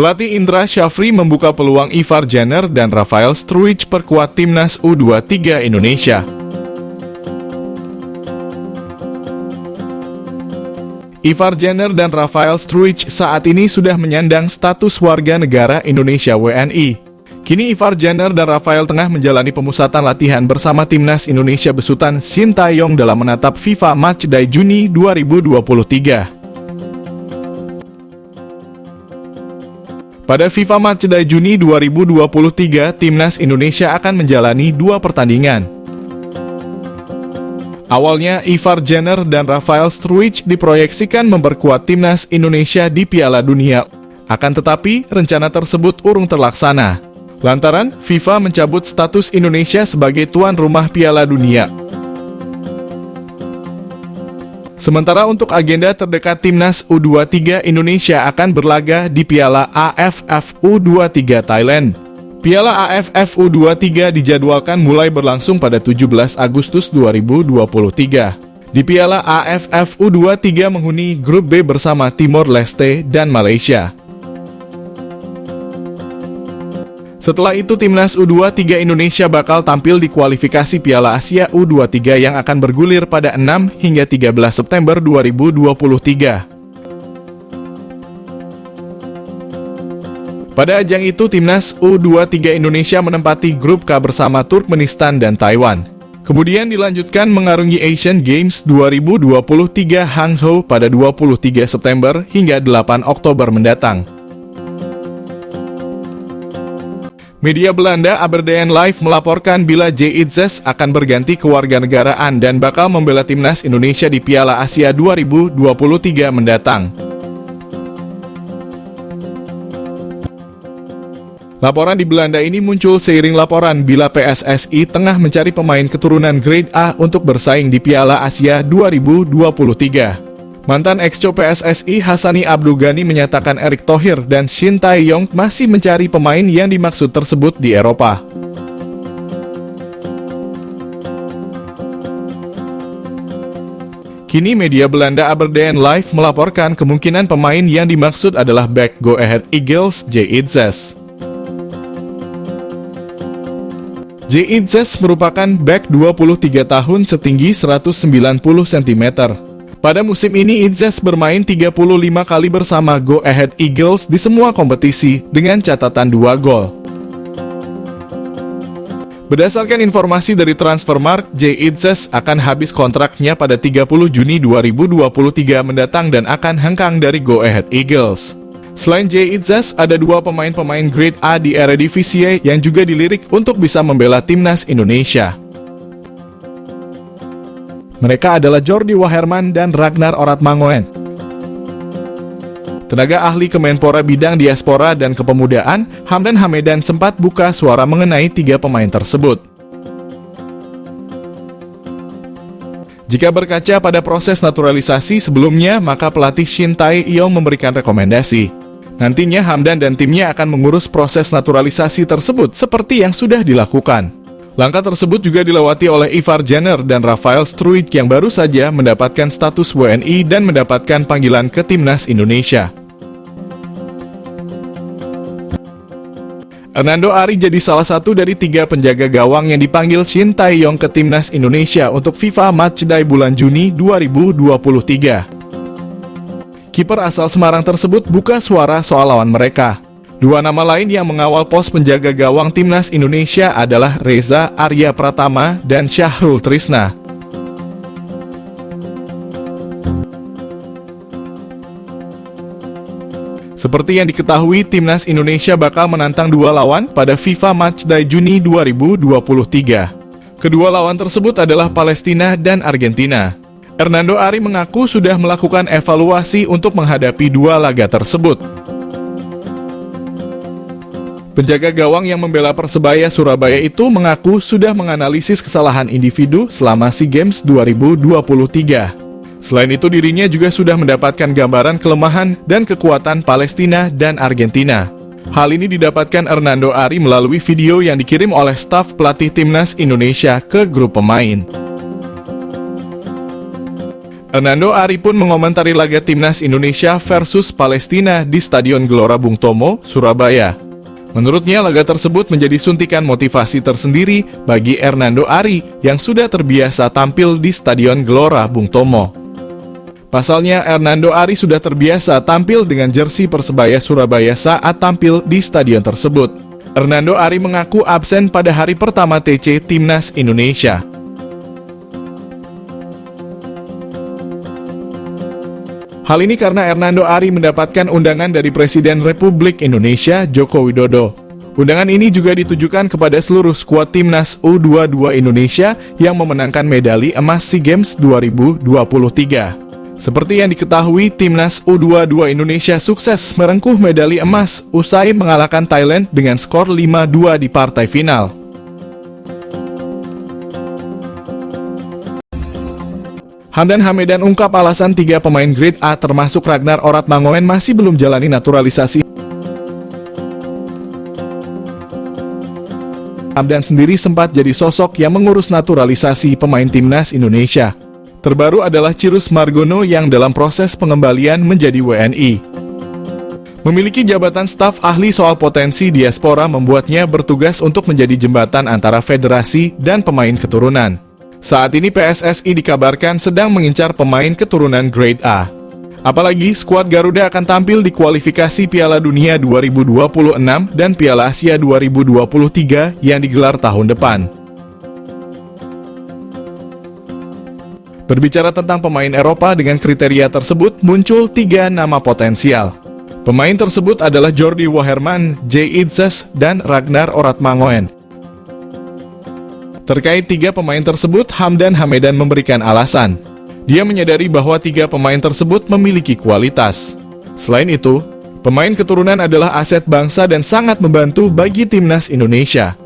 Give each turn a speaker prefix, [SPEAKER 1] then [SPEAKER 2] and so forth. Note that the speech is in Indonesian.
[SPEAKER 1] Pelatih Indra Syafri membuka peluang Ivar Jenner dan Rafael Struijk perkuat timnas U23 Indonesia. Ivar Jenner dan Rafael Struijk saat ini sudah menyandang status warga negara Indonesia WNI. Kini Ivar Jenner dan Rafael tengah menjalani pemusatan latihan bersama timnas Indonesia besutan Shin Tae-yong dalam menatap FIFA Matchday Juni 2023. Pada FIFA Matchday Juni 2023, timnas Indonesia akan menjalani 2 pertandingan. Awalnya, Ivar Jenner dan Rafael Struijk diproyeksikan memperkuat timnas Indonesia di Piala Dunia. Akan tetapi, rencana tersebut urung terlaksana. Lantaran, FIFA mencabut status Indonesia sebagai tuan rumah Piala Dunia. Sementara untuk agenda terdekat timnas U23 Indonesia akan berlaga di Piala AFF U23 Thailand. Piala AFF U23 dijadwalkan mulai berlangsung pada 17 Agustus 2023. Di Piala AFF U23 menghuni grup B bersama Timor Leste dan Malaysia. Setelah itu, timnas U23 Indonesia bakal tampil di kualifikasi Piala Asia U23 yang akan bergulir pada 6 hingga 13 September 2023. Pada ajang itu, timnas U23 Indonesia menempati grup K bersama Turkmenistan dan Taiwan. Kemudian dilanjutkan mengarungi Asian Games 2023 Hangzhou pada 23 September hingga 8 Oktober mendatang. Media Belanda ABRDN Live melaporkan bila J.Itzes akan berganti kewarganegaraan dan bakal membela timnas Indonesia di Piala Asia 2023 mendatang. Laporan di Belanda ini muncul seiring laporan bila PSSI tengah mencari pemain keturunan grade A untuk bersaing di Piala Asia 2023. Mantan ex-co PSSI Hassani Abdul Ghani menyatakan Erick Thohir dan Shin Tae-yong masih mencari pemain yang dimaksud tersebut di Eropa. Kini media Belanda ABRDN Live melaporkan kemungkinan pemain yang dimaksud adalah back Go Ahead Eagles J.Itzes. J.Itzes merupakan back 23 tahun setinggi 190 cm. Pada musim ini, Itzes bermain 35 kali bersama Go Ahead Eagles di semua kompetisi dengan catatan 2 gol. Berdasarkan informasi dari Transfermarkt, J.Itzes akan habis kontraknya pada 30 Juni 2023 mendatang dan akan hengkang dari Go Ahead Eagles. Selain J.Itzes, ada 2 pemain-pemain grade A di Eredivisie yang juga dilirik untuk bisa membela timnas Indonesia. Mereka adalah Jordi Waherman dan Ragnar Oratmangoen. Tenaga ahli Kemenpora bidang diaspora dan kepemudaan, Hamdan Hamedan sempat buka suara mengenai 3 pemain tersebut. Jika berkaca pada proses naturalisasi sebelumnya, maka pelatih Shin Tae-yong memberikan rekomendasi. Nantinya Hamdan dan timnya akan mengurus proses naturalisasi tersebut seperti yang sudah dilakukan. Langkah tersebut juga dilewati oleh Ivar Jenner dan Rafael Struijk yang baru saja mendapatkan status WNI dan mendapatkan panggilan ke timnas Indonesia. Hernando Ari jadi salah satu dari 3 penjaga gawang yang dipanggil Shin Tae-yong ke timnas Indonesia untuk FIFA Matchday bulan Juni 2023. Kiper asal Semarang tersebut buka suara soal lawan mereka. 2 nama lain yang mengawal pos penjaga gawang timnas Indonesia adalah Reza Arya Pratama dan Syahrul Trisna. Seperti yang diketahui, timnas Indonesia bakal menantang 2 lawan pada FIFA Matchday Juni 2023. Kedua lawan tersebut adalah Palestina dan Argentina. Hernando Ari mengaku sudah melakukan evaluasi untuk menghadapi 2 laga tersebut. Penjaga gawang yang membela Persebaya Surabaya itu mengaku sudah menganalisis kesalahan individu selama SEA Games 2023. Selain itu, dirinya juga sudah mendapatkan gambaran kelemahan dan kekuatan Palestina dan Argentina. Hal ini didapatkan Hernando Ari melalui video yang dikirim oleh staf pelatih timnas Indonesia ke grup pemain. Hernando Ari pun mengomentari laga Timnas Indonesia versus Palestina di Stadion Gelora Bung Tomo, Surabaya. Menurutnya, laga tersebut menjadi suntikan motivasi tersendiri bagi Hernando Ari yang sudah terbiasa tampil di Stadion Gelora Bung Tomo. Pasalnya, Hernando Ari sudah terbiasa tampil dengan jersey Persebaya Surabaya saat tampil di stadion tersebut. Hernando Ari mengaku absen pada hari pertama TC Timnas Indonesia. Hal ini karena Hernando Ari mendapatkan undangan dari Presiden Republik Indonesia, Joko Widodo. Undangan ini juga ditujukan kepada seluruh skuad Timnas U22 Indonesia yang memenangkan medali emas SEA Games 2023. Seperti yang diketahui, Timnas U22 Indonesia sukses merengkuh medali emas usai mengalahkan Thailand dengan skor 5-2 di partai final. Hamdan Hamedan ungkap alasan 3 pemain grade A termasuk Ragnar Oratmangoen masih belum jalani naturalisasi. Hamdan sendiri sempat jadi sosok yang mengurus naturalisasi pemain Timnas Indonesia. Terbaru adalah Cirus Margono yang dalam proses pengembalian menjadi WNI. Memiliki jabatan staf ahli soal potensi diaspora membuatnya bertugas untuk menjadi jembatan antara federasi dan pemain keturunan. Saat ini PSSI dikabarkan sedang mengincar pemain keturunan grade A. Apalagi skuad Garuda akan tampil di kualifikasi Piala Dunia 2026 dan Piala Asia 2023 yang digelar tahun depan. Berbicara tentang pemain Eropa dengan kriteria tersebut, muncul 3 nama potensial. Pemain tersebut adalah Jordi Woherman, Jay Idzes, dan Ragnar Oratmangoen. Terkait 3 pemain tersebut, Hamdan Hamedan memberikan alasan. Dia menyadari bahwa 3 pemain tersebut memiliki kualitas. Selain itu, pemain keturunan adalah aset bangsa dan sangat membantu bagi Timnas Indonesia.